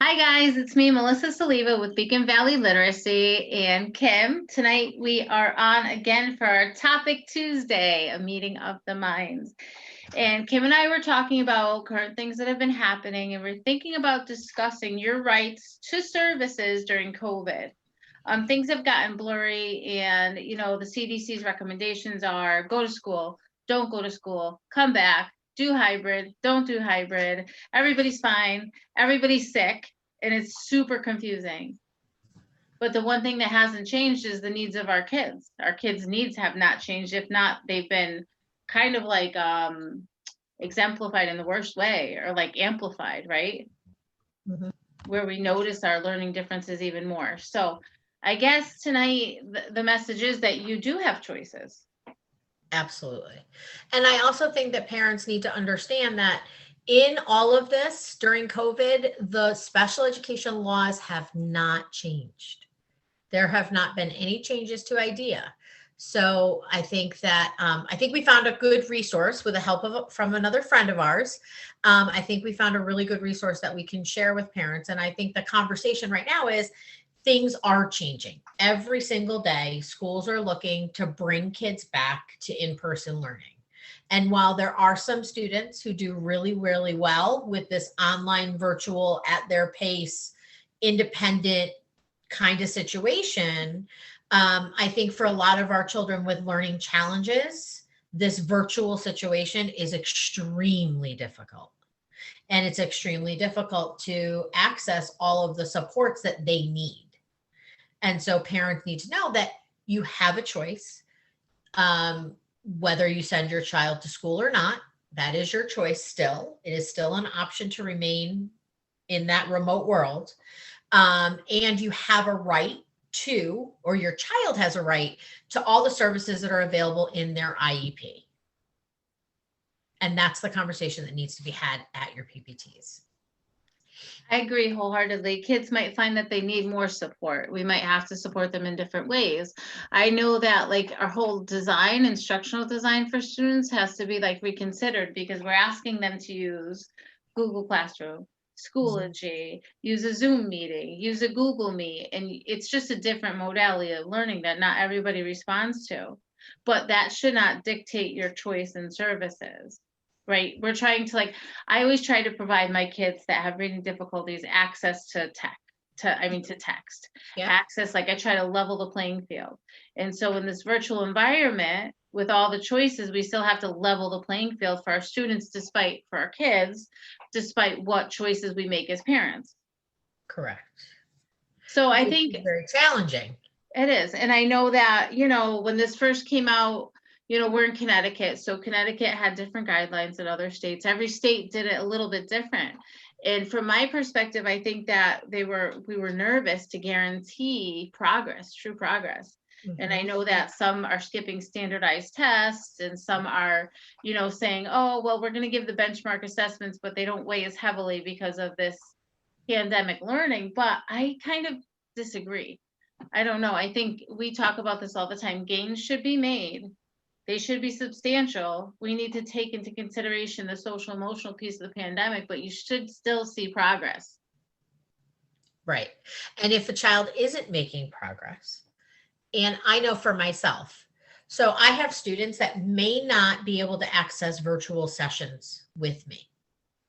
Hi guys, it's me, Melissa Saliva with Beacon Valley Literacy and Kim. Tonight we are on again for our Topic Tuesday, a meeting of the minds. And Kim and I were talking about current things that have been happening, and we're thinking about discussing your rights to services during COVID. Things have gotten blurry, and the CDC's recommendations are go to school, don't go to school, come back, do hybrid, don't do hybrid, everybody's fine, everybody's sick, and it's super confusing. But the one thing that hasn't changed is the needs of our kids. Our kids' needs have not changed. If not, they've been kind of like exemplified in the worst way, or like amplified, right? Mm-hmm. Where we notice our learning differences even more. So I guess tonight the message is that you do have choices. Absolutely. And I also think that parents need to understand that in all of this during COVID, the special education laws have not changed. There have not been any changes to IDEA. So I think that I think we found a good resource with the help from another friend of ours. I think we found a really good resource that we can share with parents. And I think the conversation right now is things are changing. Every single day, schools are looking to bring kids back to in-person learning. And while there are some students who do really, really well with this online, virtual, at their pace, independent kind of situation, I think for a lot of our children with learning challenges, this virtual situation is extremely difficult. And it's extremely difficult to access all of the supports that they need. And so parents need to know that you have a choice. Whether you send your child to school or not, that is your choice still. It is still an option to remain in that remote world. And you have a right to, or your child has a right to all the services that are available in their IEP. And that's the conversation that needs to be had at your PPTs. I agree wholeheartedly. Kids might find that they need more support. We might have to support them in different ways. I know that like our whole design, instructional design for students has to be like reconsidered, because we're asking them to use Google Classroom, Schoology, use a Zoom meeting, use a Google Meet, and it's just a different modality of learning that not everybody responds to. But that should not dictate your choice in services. Right. We're trying to I always try to provide my kids that have reading difficulties access to text, Yeah. access. I try to level the playing field. And so in this virtual environment with all the choices, we still have to level the playing field for our students, for our kids, despite what choices we make as parents. Correct. So I think it's very challenging. It is. And I know that, when this first came out, we're in Connecticut. So Connecticut had different guidelines than other states. Every state did it a little bit different. And from my perspective, I think that we were nervous to guarantee progress, true progress. Mm-hmm. And I know that some are skipping standardized tests, and some are, saying, oh, well, we're going to give the benchmark assessments, but they don't weigh as heavily because of this pandemic learning. But I kind of disagree. I don't know. I think we talk about this all the time. Gains should be made. They should be substantial. We need to take into consideration the social emotional piece of the pandemic, but you should still see progress. Right. And if a child isn't making progress, and I know for myself, so I have students that may not be able to access virtual sessions with me.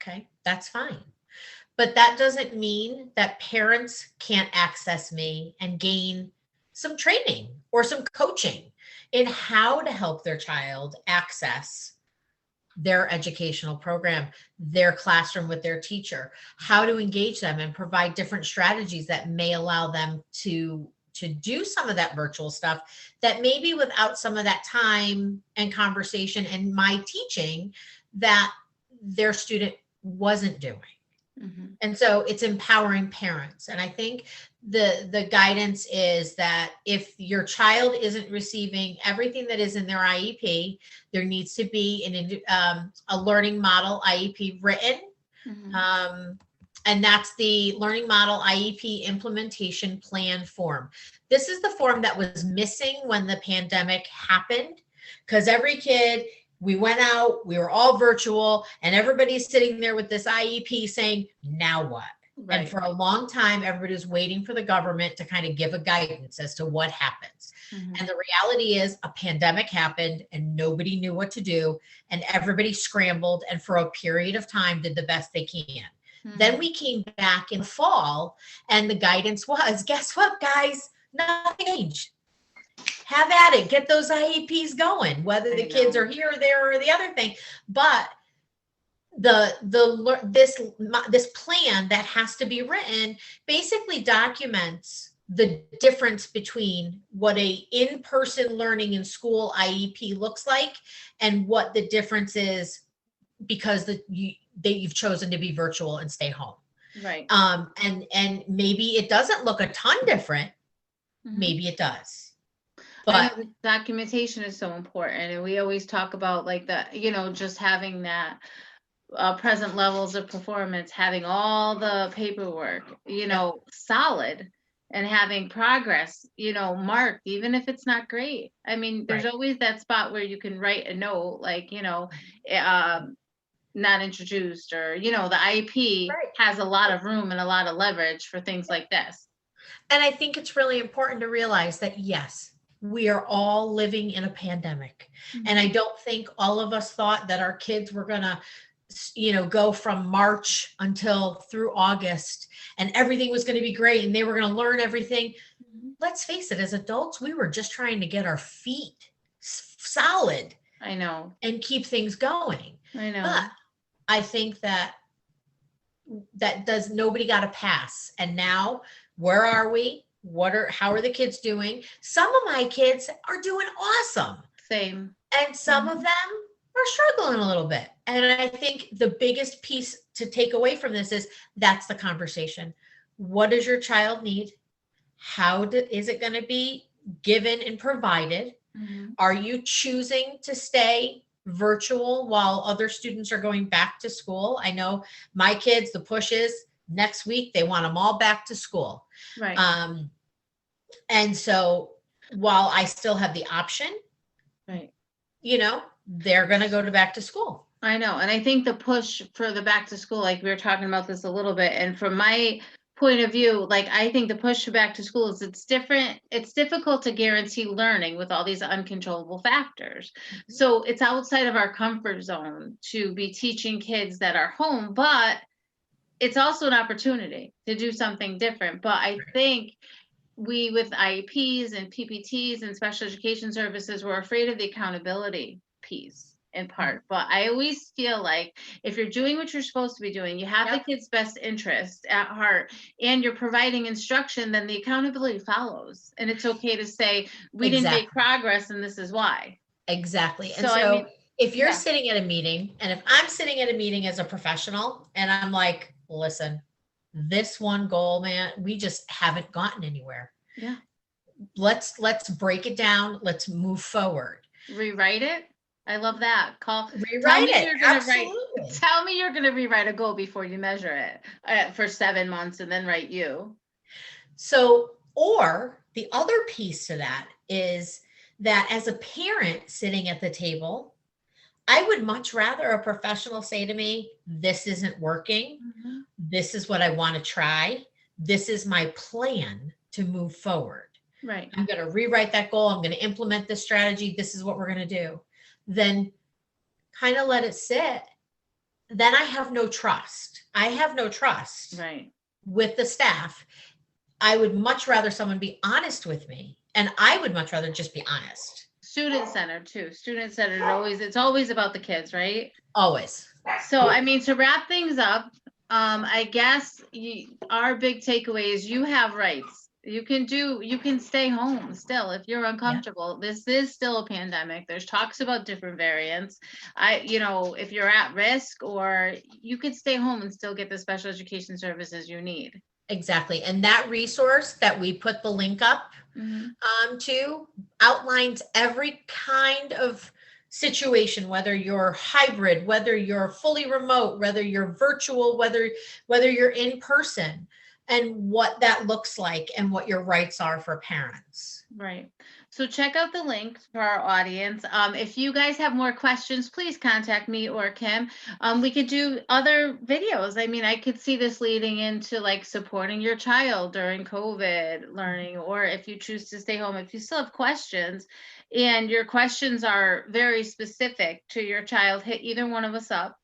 Okay, that's fine. But that doesn't mean that parents can't access me and gain some training or some coaching in how to help their child access their educational program, their classroom with their teacher, how to engage them and provide different strategies that may allow them to do some of that virtual stuff that maybe without some of that time and conversation and my teaching that their student wasn't doing. Mm-hmm. And so it's empowering parents. And I think the guidance is that if your child isn't receiving everything that is in their IEP, there needs to be a learning model IEP written. Mm-hmm. And that's the learning model IEP implementation plan form. This is the form that was missing when the pandemic happened, because every kid, we went out, we were all virtual, and everybody's sitting there with this IEP saying, now what? And Right. for a long time, everybody was waiting for the government to kind of give a guidance as to what happens. Mhm. And the reality is a pandemic happened and nobody knew what to do. And everybody scrambled and for a period of time did the best they can. Then Mhm. we came back in the fall and the guidance was, guess what, guys? Nothing changed. Have at it. Get those IEPs going, whether the I kids know. are here or there or the other thing. But this plan that has to be written basically documents the difference between what a in-person learning in school IEP looks like and what the difference is because you've chosen to be virtual and stay home. Right. And maybe it doesn't look a ton different. Mhm. Maybe it does. I know But the documentation is so important, and we always talk about like the, just having that present levels of performance, having all the paperwork, yep, solid, and having progress, marked, even if it's not great. I mean, there's right. always that spot where you can write a note, like, not introduced, or, the IEP Right. has a lot of room and a lot of leverage for things like this. And I think it's really important to realize that, yes, we are all living in a pandemic. And I Mhm. don't think all of us thought that our kids were going to, go from March until through August and everything was going to be great and they were going to learn everything. Mhm. Let's face it, as adults, we were just trying to get our feet solid I know. and keep things going. I But know. I think that does nobody got a pass. And now where are we? How are the kids doing? Some of my kids are doing awesome. Same. And some of Mhm. them are struggling a little bit. And I think the biggest piece to take away from this is that's the conversation. What does your child need? Is it going to be given and provided? Mhm. Are you choosing to stay virtual while other students are going back to school? I know my kids, the push is next week, they want them all back to school. Right. Um, and so while I still have the option, Right. they're going to go to back to school. I know. And I think the push for the back to school, like we were talking about this a little bit, and from my point of view, like I think the push for back to school is it's different. It's difficult to guarantee learning with all these uncontrollable factors. Mhm. So it's outside of our comfort zone to be teaching kids that are home, but it's also an opportunity to do something different. But I think we, with IEPs and PPTs and special education services, we're afraid of the accountability piece in Mhm. part. But I always feel like if you're doing what you're supposed to be doing, you have the Yep, kids' best interest at heart, and you're providing instruction, then the accountability follows. And it's okay to say, we didn't make exactly. progress and this is why. Exactly. And So, I so mean, if you're yeah, sitting at a meeting and if I'm sitting at a meeting as a professional and I'm like, listen, this one goal, man, we just haven't gotten anywhere. yeah. Let's break it down. Let's move forward. Rewrite it. I love that. Tell Rewrite me it. you're gonna write. Absolutely. Tell me you're gonna rewrite a goal before you measure it for 7 months, and then write you. So, or the other piece to that is that as a parent sitting at the table, I would much rather a professional say to me, this isn't working. Mhm. This is what I want to try. This is my plan to move forward. Right. I'm going to rewrite that goal. I'm going to implement this strategy. This is what we're going to do. Then kind of let it sit. Then I have no trust. I have no trust Right. with the staff. I would much rather someone be honest with me. And I would much rather just be honest. Student centered too. Student centered always. It's always about the kids, right? Always. So, I mean, to wrap things up, I guess our big takeaway is you have rights. You can stay home still if you're Yeah, uncomfortable. This is still a pandemic. There's talks about different variants. If you're at risk, or you could stay home and still get the special education services you need. exactly. And that resource that we put the link up Mhm. to outlines every kind of situation, whether you're hybrid, whether you're fully remote, whether you're virtual, whether you're in person, and what that looks like and what your rights are for parents. Right. So check out the link for our audience. If you guys have more questions, please contact me or Kim. We could do other videos. I mean, I could see this leading into like supporting your child during COVID learning, or if you choose to stay home, if you still have questions and your questions are very specific to your child, hit either one of us up.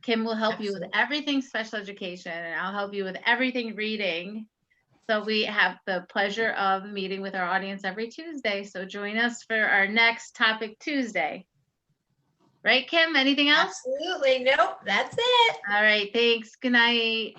Kim will help you with Absolutely. everything special education, and I'll help you with everything reading. So we have the pleasure of meeting with our audience every Tuesday. So join us for our next topic Tuesday. Right, Kim? Anything else? Absolutely. Nope, that's it. All right. Thanks. Good night.